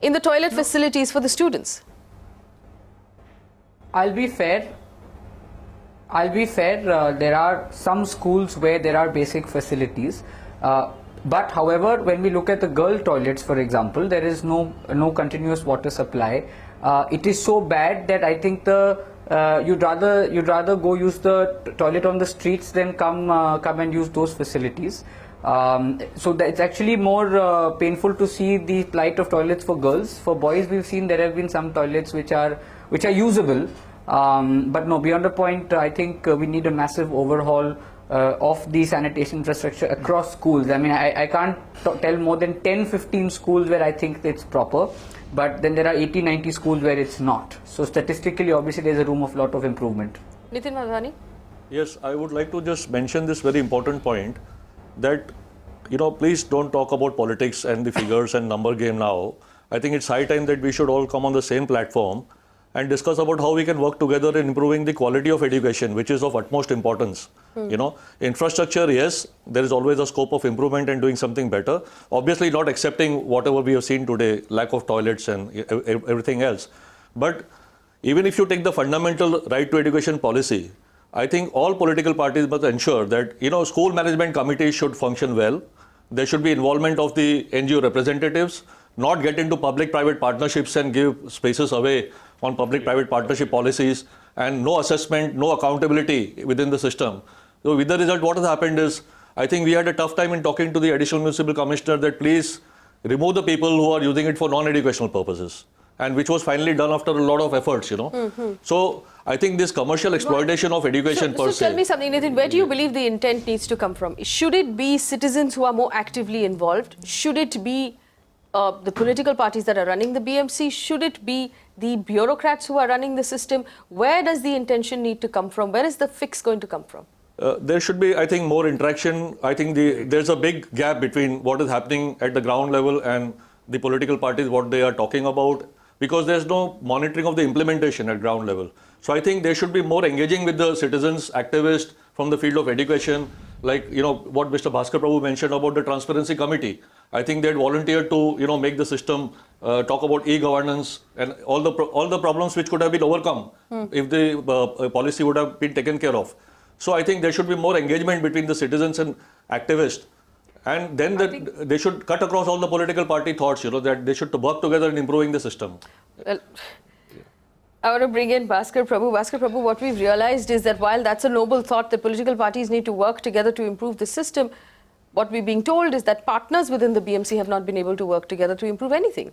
in the toilet facilities for the students? I'll be fair. There are some schools where there are basic facilities, but however, when we look at the girl toilets, for example, there is no continuous water supply. It is so bad that I think you'd rather go use the toilet on the streets than come and use those facilities. So it's actually more painful to see the plight of toilets for girls. For boys, we've seen there have been some toilets which are usable. But no, beyond the point, I think we need a massive overhaul of the sanitation infrastructure across schools. I mean, I can't tell more than 10-15 schools where I think it's proper, but then there are 80-90 schools where it's not. So statistically, obviously, there's a room of lot of improvement. Nitin Wadhwani? Yes, I would like to just mention this very important point that, please don't talk about politics and the figures and number game now. I think it's high time that we should all come on the same platform and discuss about how we can work together in improving the quality of education, which is of utmost importance. Infrastructure, yes, there is always a scope of improvement and doing something better. Obviously not accepting whatever we have seen today, lack of toilets and everything else. But even if you take the fundamental right to education policy, I think all political parties must ensure that, school management committees should function well. There should be involvement of the NGO representatives, not get into public-private partnerships and give spaces away on public-private partnership policies, and no assessment, no accountability within the system. So with the result, what has happened is, I think we had a tough time in talking to the additional municipal commissioner that please remove the people who are using it for non-educational purposes, and which was finally done after a lot of efforts, So I think this commercial exploitation of education per se. So tell me something, Nitin, where do you believe the intent needs to come from? Should it be citizens who are more actively involved? Should it be the political parties that are running the BMC? Should it be the bureaucrats who are running the system? Where does the intention need to come from? Where is the fix going to come from? There should be, I think, more interaction. I think there's a big gap between what is happening at the ground level and the political parties, what they are talking about, because there's no monitoring of the implementation at ground level. So I think there should be more engaging with the citizens, activists from the field of education, like, what Mr. Bhaskar Prabhu mentioned about the Transparency Committee. I think they had volunteered to, make the system talk about e-governance and all the problems which could have been overcome if the policy would have been taken care of. So I think there should be more engagement between the citizens and activists. And then they should cut across all the political party thoughts, that they should work together in improving the system. Well, I want to bring in Bhaskar Prabhu. Bhaskar Prabhu, what we've realized is that while that's a noble thought, that political parties need to work together to improve the system, what we're being told is that partners within the BMC have not been able to work together to improve anything.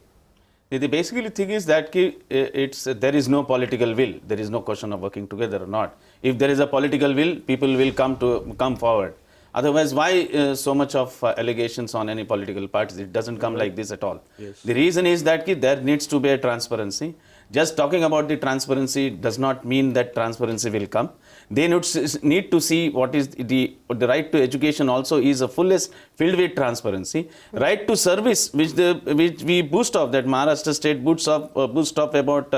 The basically thing is that there is no political will. There is no question of working together or not. If there is a political will, people will come forward. Otherwise, why so much of allegations on any political parties? It doesn't come like this at all. Yes. The reason is that there needs to be a transparency. Just talking about the transparency does not mean that transparency will come. They need to see what is the right to education also is a fullest filled with transparency. Right to service, which we boost off, that Maharashtra state boost off about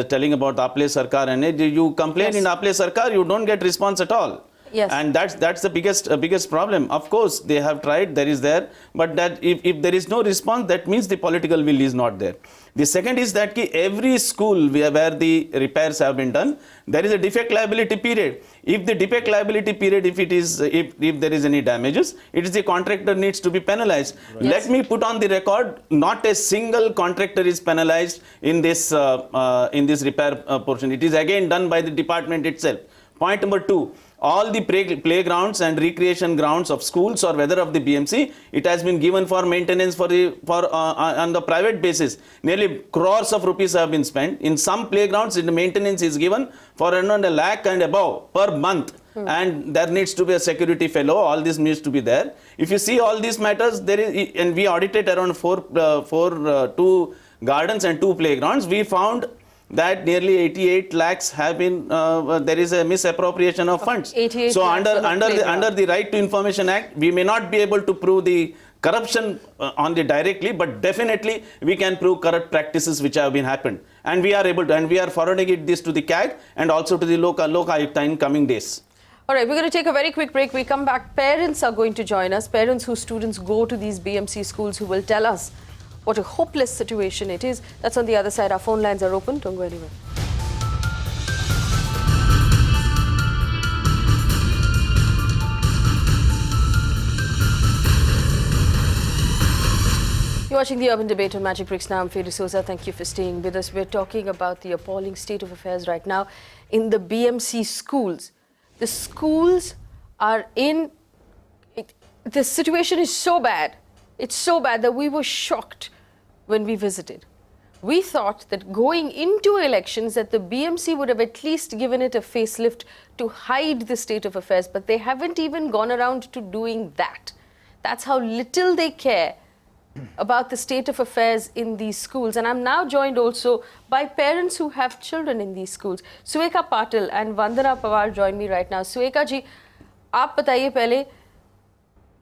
telling about Aple Sarkar, and you complain in Aple Sarkar, you don't get response at all. Yes. And that's the biggest problem. Of course, they have tried, there, but that if there is no response, that means the political will is not there. The second is that every school where the repairs have been done, there is a defect liability period. If the defect liability period, if there is any damages, it is the contractor needs to be penalized. Right. Yes. Let me put on the record, not a single contractor is penalized in this repair portion. It is again done by the department itself. Point number 2. All the playgrounds and recreation grounds of schools or whether of the BMC, it has been given for maintenance on the private basis. Nearly crores of rupees have been spent. In some playgrounds, the maintenance is given for around 1 lakh and above per month. And there needs to be a security fellow. All this needs to be there. If you see all these matters, there is, and we audited around 2 gardens and 2 playgrounds. We found that nearly 88 lakhs have been, there is a misappropriation of funds. So under the Right to Information Act, we may not be able to prove the corruption on the directly, but definitely we can prove corrupt practices which have been happened. And we are able to, and we are forwarding this to the CAG and also to the local Ayukta in coming days. All right, we're going to take a very quick break. We come back. Parents are going to join us. Parents whose students go to these BMC schools, who will tell us what a hopeless situation it is. That's on the other side. Our phone lines are open. Don't go anywhere. You're watching the Urban Debate on Magicbricks Now. I'm Feli Souza. Thank you for staying with us. We're talking about the appalling state of affairs right now in the BMC schools. The schools are in... the situation is so bad. It's so bad that we were shocked when we visited. We thought that going into elections that the BMC would have at least given it a facelift to hide the state of affairs, but they haven't even gone around to doing that. That's how little they care about the state of affairs in these schools. And I'm now joined also by parents who have children in these schools. Sueka Patil and Vandana Pawar join me right now. Sueka ji, आप बताइए पहले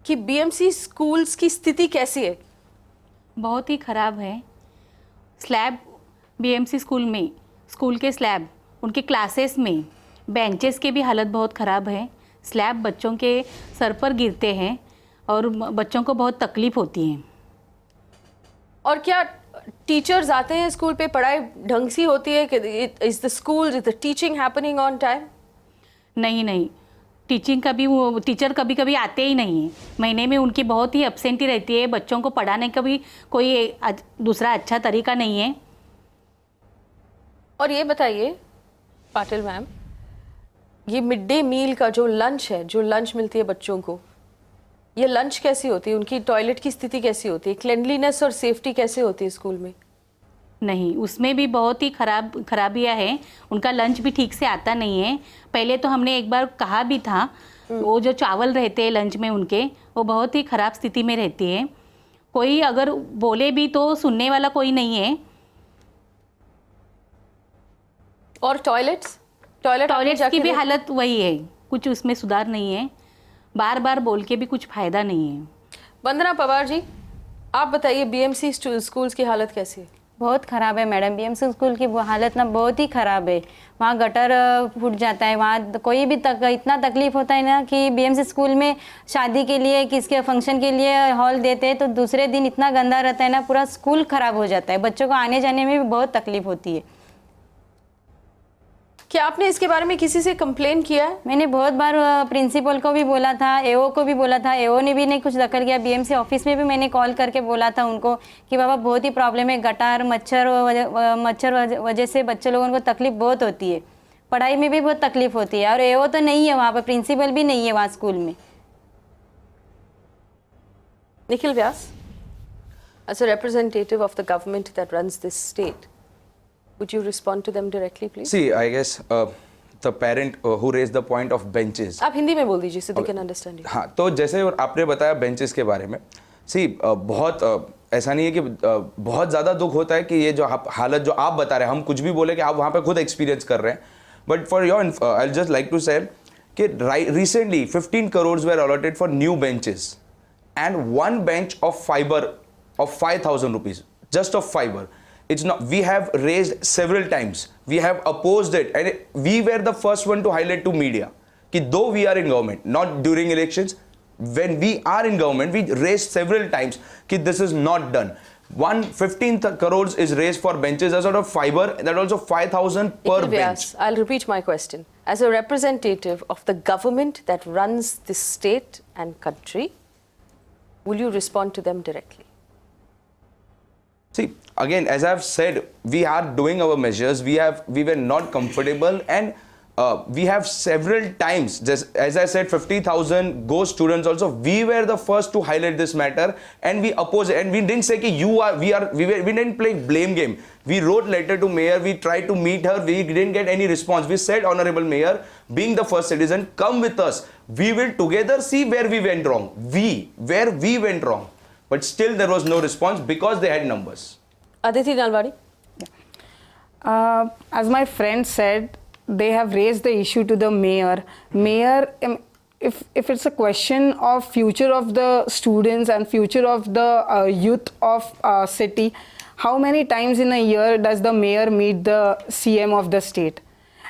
कि BMC schools की स्थिति कैसी है? बहुत ही ख़राब है. स्लैब BMC स्कूल में, स्कूल के स्लैब, उनके क्लासेस में, बेंचेस के भी हालत बहुत ख़राब है. स्लैब बच्चों के सर पर गिरते हैं और बच्चों को बहुत तकलीफ़ होती है. और क्या टीचर्स आते हैं स्कूल पे, पढ़ाई ढंग से होती है? Is the school, is the teaching happening on time? नहीं, टीचिंग का भी वो टीचर कभी कभी आते ही नहीं हैं. महीने में उनकी बहुत ही एब्सेंटी रहती है. बच्चों को पढ़ाने का भी कोई दूसरा अच्छा तरीका नहीं है. और ये बताइए पाटिल मैम, ये मिड डे मील का जो लंच है, जो लंच मिलती है बच्चों को, ये लंच कैसी होती है? उनकी टॉयलेट की स्थिति कैसी होती है? क्लेanलीनेस और सेफ्टी कैसे होती है स्कूल में? नहीं, उसमें भी बहुत ही खराबियाँ हैं. उनका लंच भी ठीक से आता नहीं है. पहले तो हमने एक बार कहा भी था, वो जो चावल रहते हैं लंच में उनके, वो बहुत ही ख़राब स्थिति में रहती है. कोई अगर बोले भी तो सुनने वाला कोई नहीं है. और टॉयलेट्स की भी हालत वही है. कुछ उसमें सुधार नहीं है. बार बार बोल के भी कुछ फ़ायदा नहीं है. वंदना पवार जी, आप बताइए BMC स्कूल्स की हालत कैसी है? बहुत ख़राब है मैडम. BMC स्कूल की हालत ना बहुत ही ख़राब है. वहाँ गटर फूट जाता है. वहाँ कोई भी इतना तकलीफ़ होता है ना कि BMC स्कूल में शादी के लिए, किसके फंक्शन के लिए हॉल देते हैं तो दूसरे दिन इतना गंदा रहता है ना, पूरा स्कूल ख़राब हो जाता है. बच्चों को आने जाने में भी बहुत तकलीफ़ होती है. क्या आपने इसके बारे में किसी से कंप्लेन किया है? मैंने बहुत बार प्रिंसिपल को भी बोला था, AO को भी बोला था. AO ने भी नहीं कुछ दखल किया. BMC ऑफिस में भी मैंने कॉल करके बोला था उनको कि बाबा बहुत ही प्रॉब्लम है. गटार मच्छर वजह से बच्चे लोगों को तकलीफ बहुत होती है. पढ़ाई में भी बहुत तकलीफ होती है. और AO तो नहीं है वहाँ पर, प्रिंसिपल भी नहीं है वहाँ स्कूल में. Nikhil Vyas, as a representative of the government that runs this state, would you respond to them directly, please? See, I guess the parent who raised the point of benches. आप हिंदी में बोल दीजिए so they can understand you. हाँ, तो जैसे आपने बताया benches के बारे में, बहुत ऐसा नहीं है कि बहुत ज़्यादा दुख होता है कि ये जो हालत जो आप बता रहे हैं, हम कुछ भी बोले कि आप वहाँ पे खुद एक्सपीरियंस कर रहे हैं, but for your I just like to say कि recently 15 crores were allotted for new benches and one bench of fiber of 5,000 rupees, just of fiber. It's not, we have raised several times, we have opposed it, and we were the first one to highlight to media कि though we are in government, not during elections, when we are in government, we raised several times कि this is not done. 15 crores is raised for benches as sort of fiber, that also 5,000 per Nikhil bench. Vyas, I'll repeat my question. As a representative of the government that runs this state and country, will you respond to them directly? See, again, as I've said, we are doing our measures. We were not comfortable, and we have several times, just as I said, 50,000 ghost students also. We were the first to highlight this matter, and we oppose it. And we didn't say कि we didn't play blame game. We wrote letter to mayor. We tried to meet her. We didn't get any response. We said, Honorable Mayor, being the first citizen, come with us. We will together see where we went wrong. Where we went wrong. But still there was no response because they had numbers. Aditi Nalawde? As my friend said, they have raised the issue to the mayor. Mayor, if it's a question of future of the students and future of the youth of city, how many times in a year does the mayor meet the CM of the state?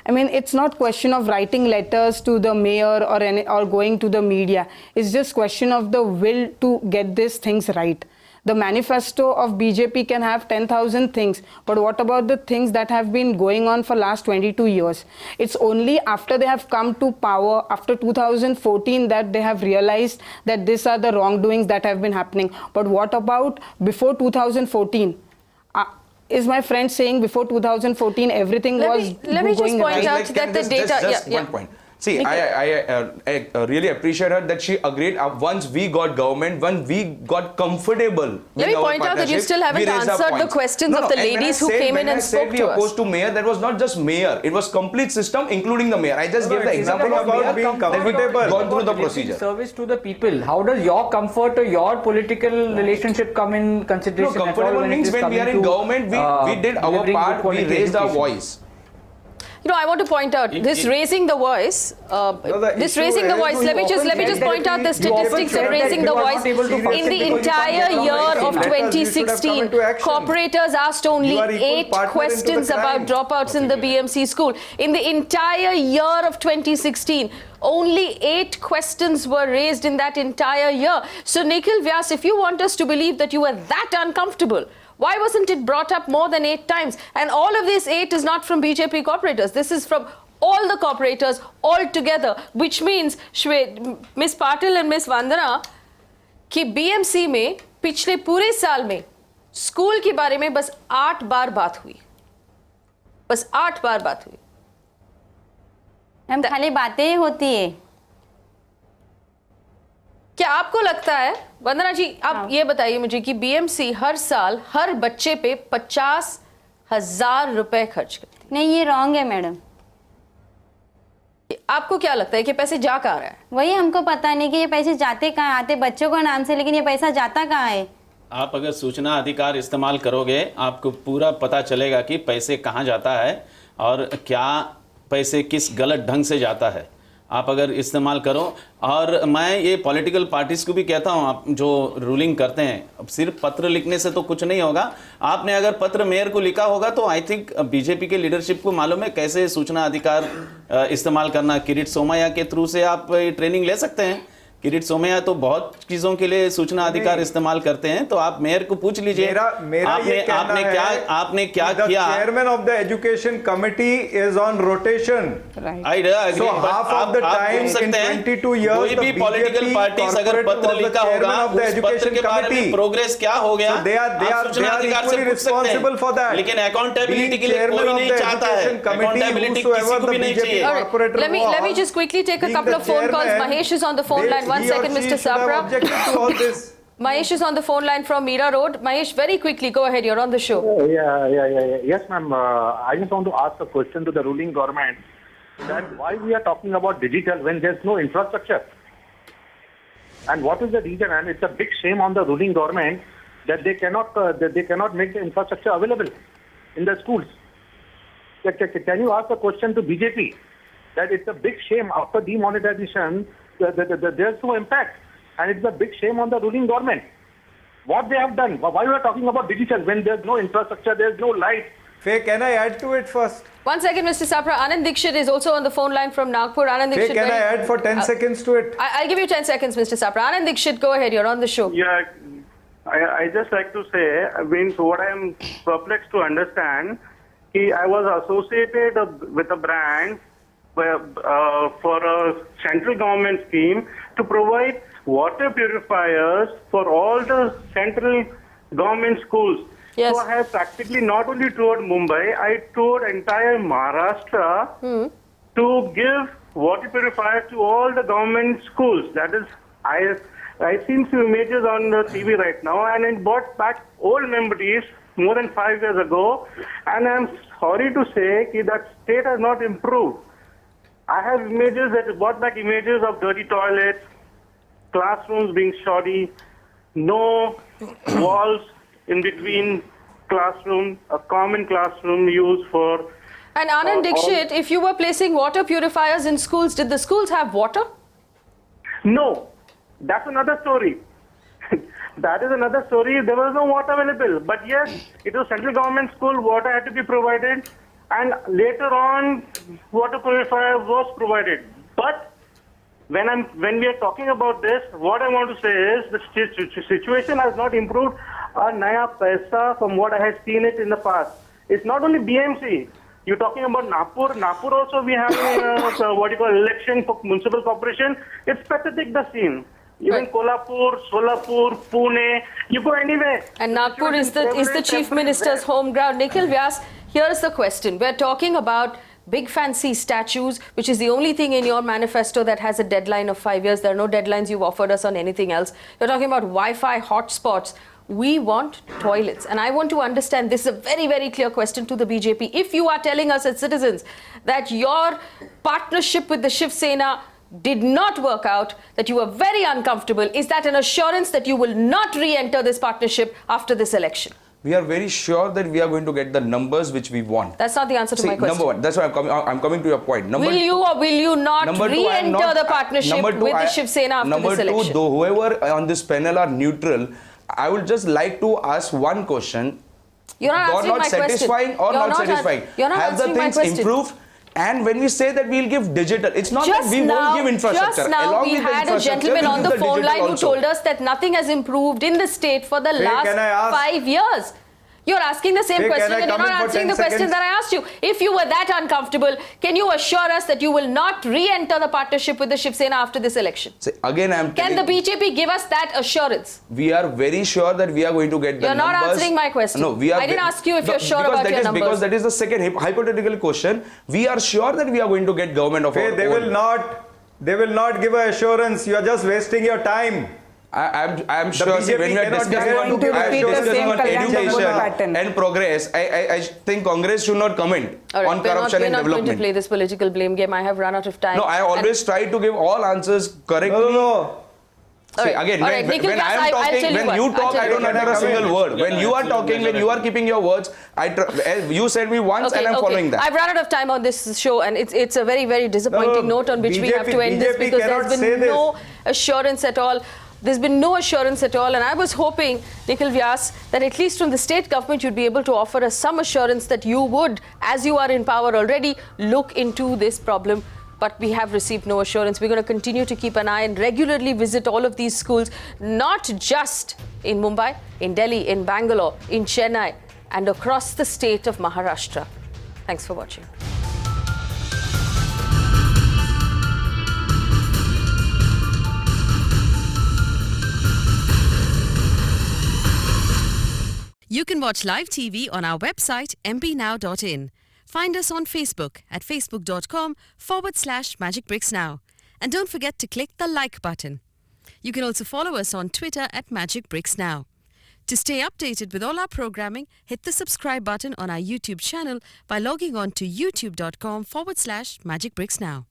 I mean, it's not question of writing letters to the mayor or going to the media. It's just question of the will to get these things right. The manifesto of BJP can have 10,000 things, but what about the things that have been going on for last 22 years? It's only after they have come to power, after 2014, that they have realized that these are the wrongdoings that have been happening. But what about before 2014? Is my friend saying before 2014 everything was going right? Let me just point out that the data... Just one point. See, I really appreciate her that she agreed once we got government, when we got comfortable. Let me point out that you still haven't answered the questions of the ladies who came in and spoke to us. When I said we opposed to mayor, that was not just mayor. It was complete system, including the mayor. I just gave the example of mayor being comfortable. Gone through the procedure. Service to the people. How does your comfort or your political relationship come in consideration? No, comfortable means when we are in government, we did our part, we raised our voice. You know, I want to point out this raising the voice. Let me just point out the statistics of raising the voice. In the entire year of 2016, corporators asked only 8 questions about dropouts in the BMC school. In the entire year of 2016, only 8 questions were raised in that entire year. So, Nikhil Vyas, if you want us to believe that you were that uncomfortable, why wasn't it brought up more than 8 times? And all of this 8 is not from BJP corporators. This is from all the corporators all together, which means Miss Patil and Miss Vandana कि BMC में पिछले पूरे साल में school के बारे में बस 8 बार बात हुई. बस 8 बार बात हुई. हम खाली बातें ही होती है. क्या आपको लगता है, वंदना जी, आप ये बताइए मुझे कि बीएमसी हर साल हर बच्चे पे 50,000 रुपए खर्च करती है? नहीं, ये रॉन्ग है मैडम. आपको क्या लगता है कि पैसे जा कहाँ रहा है? वही हमको पता नहीं कि ये पैसे जाते कहाँ, आते बच्चों को नाम से, लेकिन ये पैसा जाता कहाँ है? आप अगर सूचना अधिकार इस्तेमाल करोगे, आपको पूरा पता चलेगा कि पैसे कहाँ जाता है और क्या पैसे किस गलत ढंग से जाता है. आप अगर इस्तेमाल करो, और मैं ये पॉलिटिकल पार्टीज को भी कहता हूँ, आप जो रूलिंग करते हैं, अब सिर्फ पत्र लिखने से तो कुछ नहीं होगा. आपने अगर पत्र मेयर को लिखा होगा तो आई थिंक बीजेपी के लीडरशिप को मालूम है कैसे सूचना अधिकार इस्तेमाल करना. किरीट सोमैया के थ्रू से आप ट्रेनिंग ले सकते हैं. किरीट सोमैया तो बहुत चीजों के लिए सूचना अधिकार इस्तेमाल करते हैं, तो आप मेयर को पूछ लीजिए. आपने क्या किया? Chairman of the education committee is on rotation. So half of the time in 22 years कोई भी पॉलिटिकल पार्टीज अगर पत्र लिखा होगा, उस पत्र के बारे में प्रोग्रेस क्या हो गया, आप सूचना अधिकार से पूछ सकते हैं. लेकिन अकाउंटेबिलिटी के लिए कोई नहीं चाहता है. अकाउंटेबिलिटी किसी को भी नहीं चाहिए. Let me just quickly take a couple of phone calls. Mahesh is on the phone line. One second, Mr. Sapra. Mahesh is on the phone line from Meera Road. Mahesh, very quickly, go ahead. You're on the show. Yes, ma'am. I just want to ask a question to the ruling government that why we are talking about digital when there's no infrastructure, and what is the reason? And it's a big shame on the ruling government that they cannot make the infrastructure available in the schools. Can you ask a question to BJP that it's a big shame after demonetization there's no impact, and it's a big shame on the ruling government. What they have done? Why we are talking about digital when there's no infrastructure, there's no light? Faye, can I add to it first? 1 second, Mr. Sapra. Anand Dixit is also on the phone line from Nagpur. Anand Faye, Dixit, can I add for 10 seconds to it? I'll give you 10 seconds, Mr. Sapra. Anand Dixit, go ahead. You're on the show. Yeah, I just like to say, what I am perplexed to understand, I was associated with a brand for a central government scheme to provide water purifiers for all the central government schools. Yes. So I have practically not only toured Mumbai, I toured entire Maharashtra to give water purifiers to all the government schools. That is, I've seen few images on the TV right now, and it brought back old memories more than 5 years ago. And I'm sorry to say that state has not improved. I have images that brought back images of dirty toilets, classrooms being shoddy, no walls in between classroom, a common classroom used for... And Anand Dixit, if you were placing water purifiers in schools, did the schools have water? No, that's another story. That is another story. There was no water available. But yes, it was central government school, water had to be provided. And later on, water purifier was provided. But when we are talking about this, what I want to say is the situation has not improved a naya paisa from what I have seen it in the past. It's not only BMC. You're talking about Nagpur. Nagpur also we have election for municipal corporation. It's pathetic, the scene. Even Kolhapur, Solapur, Pune, you go anywhere. And Nagpur is the Chief Minister's home ground. Nikhil Vyas, here's the question. We're talking about big fancy statues, which is the only thing in your manifesto that has a deadline of 5 years. There are no deadlines you've offered us on anything else. You're talking about Wi-Fi hotspots. We want toilets. And I want to understand, this is a very, very clear question to the BJP. If you are telling us as citizens that your partnership with the Shiv Sena did not work out, that you were very uncomfortable, is that an assurance that you will not re-enter this partnership after this election? We are very sure that we are going to get the numbers which we want. That's not the answer to my question. Number one, that's why I'm coming to your point. Will you or will you not re-enter the partnership with the Shiv Sena after this election? Number two, though, whoever on this panel are neutral, I would just like to ask one question. You're not answering my satisfying question. Or not satisfying? You're not Have the answering my things question. improved? And when we say that we'll give digital, it's not that we won't give infrastructure. Just now Along we with the had a gentleman on the phone line who told us that nothing has improved in the state for the last 5 years. You're asking the same question and you're not answering the question that I asked you. If you were that uncomfortable, can you assure us that you will not re-enter the partnership with the Shiv Sena after this election? Again, Can the BJP give us that assurance? We are very sure that we are going to get the numbers. You're not answering my question. No, I didn't ask you if you're sure about your numbers. Because that is the second hypothetical question. We are sure that we are going to get government of our own. They will not give an assurance. You are just wasting your time. I'm sure when we are discussing on education and progress, I think Congress should not comment on corruption and development. We're not going to play this political blame game. I have run out of time. No, I always try to give all answers correctly. No. See, again, when I am talking, when you talk, I don't utter a single word. When you are talking, when you are keeping your words, you said me once and I'm following that. I've run out of time on this show, and it's a very, very disappointing note on which we have to end this, because there's been no assurance at all. There's been no assurance at all, and I was hoping, Nikhil Vyas, that at least from the state government you'd be able to offer us some assurance that you would, as you are in power already, look into this problem. But we have received no assurance. We're going to continue to keep an eye and regularly visit all of these schools, not just in Mumbai, in Delhi, in Bangalore, in Chennai, and across the state of Maharashtra. Thanks for watching. You can watch live TV on our website mpnow.in. Find us on Facebook at facebook.com/Magicbricks Now. And don't forget to click the like button. You can also follow us on Twitter at Magicbricks Now. To stay updated with all our programming, hit the subscribe button on our YouTube channel by logging on to youtube.com/Magicbricks Now.